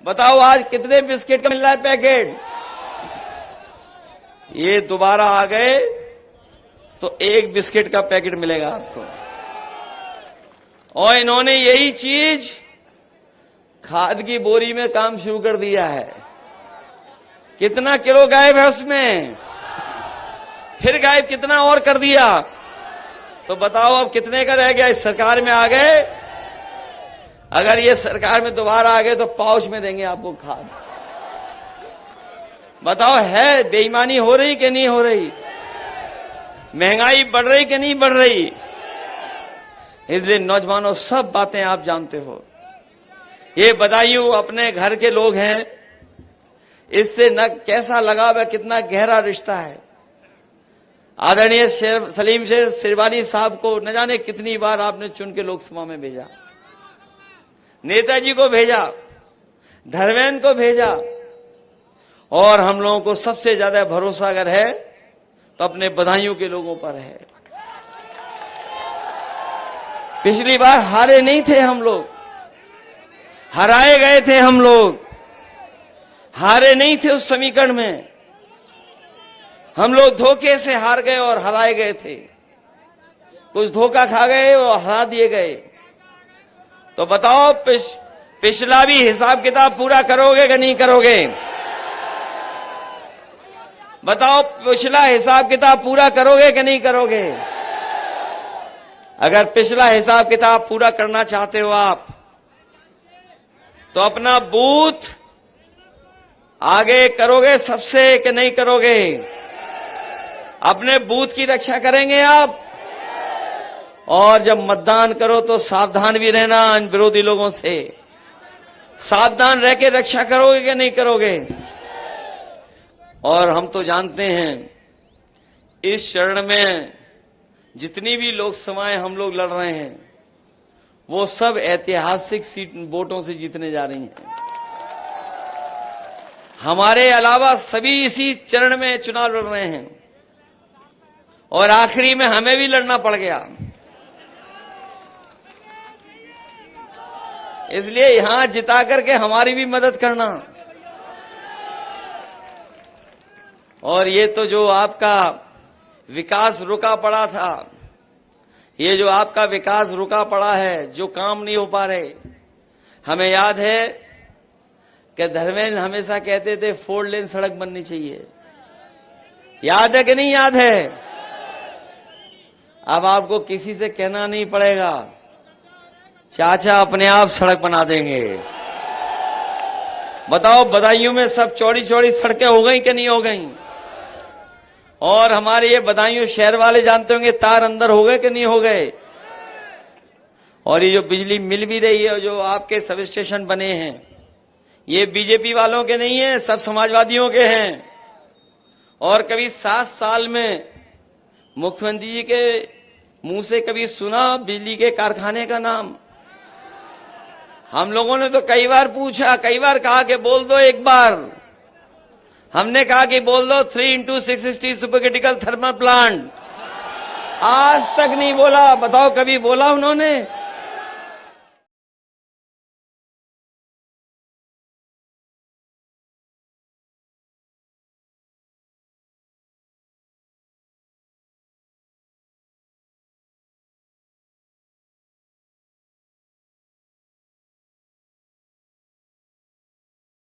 बताओ आज कितने बिस्किट का मिल रहा है पैकेट? ये दोबारा आ गए तो एक बिस्किट का पैकेट मिलेगा आपको। और इन्होंने यही चीज खाद की बोरी में काम शुरू कर दिया है। कितना किलो गायब है उसमें, फिर गायब कितना और कर दिया। तो बताओ अब कितने का रह गया? इस सरकार में आ गए, अगर ये सरकार में दोबारा आ गए तो पाउच में देंगे आपको खाद। बताओ है बेईमानी हो रही कि नहीं हो रही? महंगाई बढ़ रही कि नहीं बढ़ रही? इसलिए नौजवानों सब बातें आप जानते हो। ये बदायूं अपने घर के लोग हैं, इससे न कैसा लगाव है, कितना गहरा रिश्ता है। आदरणीय सलीम शेर सिरवानी साहब को न जाने कितनी बार आपने चुन के लोकसभा में भेजा, नेताजी को भेजा, धर्मेंद्र को भेजा, और हम लोगों को सबसे ज्यादा भरोसा अगर है तो अपने बदायूं के लोगों पर है। पिछली बार हारे नहीं थे हम लोग, हराए गए थे हम लोग, हारे नहीं थे उस समीकरण में। हम लोग धोखे से हार गए और हराए गए थे, कुछ धोखा खा गए और हरा दिए गए। तो बताओ पिछला भी हिसाब किताब पूरा करोगे कि नहीं करोगे? बताओ पिछला हिसाब किताब पूरा करोगे कि नहीं करोगे? अगर पिछला हिसाब किताब पूरा करना चाहते हो आप, तो अपना बूथ आगे करोगे सबसे कि नहीं करोगे? अपने बूथ की रक्षा करेंगे आप, और जब मतदान करो तो सावधान भी रहना इन विरोधी लोगों से। सावधान रह के रक्षा करोगे कि नहीं करोगे? और हम तो जानते हैं इस चरण में जितनी भी लोकसभाएं हम लोग लड़ रहे हैं वो सब ऐतिहासिक सीट वोटों से जीतने जा रही हैं। हमारे अलावा सभी इसी चरण में चुनाव लड़ रहे हैं, और आखिरी में हमें भी लड़ना पड़ गया। इसलिए यहां जिता करके हमारी भी मदद करना। और ये तो जो आपका विकास रुका पड़ा था, ये जो आपका विकास रुका पड़ा है, जो काम नहीं हो पा रहे, हमें याद है कि धर्मेंद्र हमेशा कहते थे 4 लेन सड़क बननी चाहिए। याद है कि नहीं याद है? अब आपको किसी से कहना नहीं पड़ेगा, चाचा अपने आप सड़क बना देंगे। बताओ बदायूं में सब चौड़ी चौड़ी सड़कें हो गई कि नहीं हो गई? और हमारे ये बदायूं शहर वाले जानते होंगे तार अंदर हो गए कि नहीं हो गए? और ये जो बिजली मिल भी रही है, जो आपके सब स्टेशन बने हैं, ये बीजेपी वालों के नहीं है, सब समाजवादियों के हैं। और कभी 7 साल में मुख्यमंत्री जी के मुंह से कभी सुना बिजली के कारखाने का नाम? हम लोगों ने तो कई बार पूछा, कई बार कहा कि बोल दो एक बार। हमने कहा कि बोल दो 3x660 super critical thermal plant. आज तक नहीं बोला। बताओ कभी बोला उन्होंने?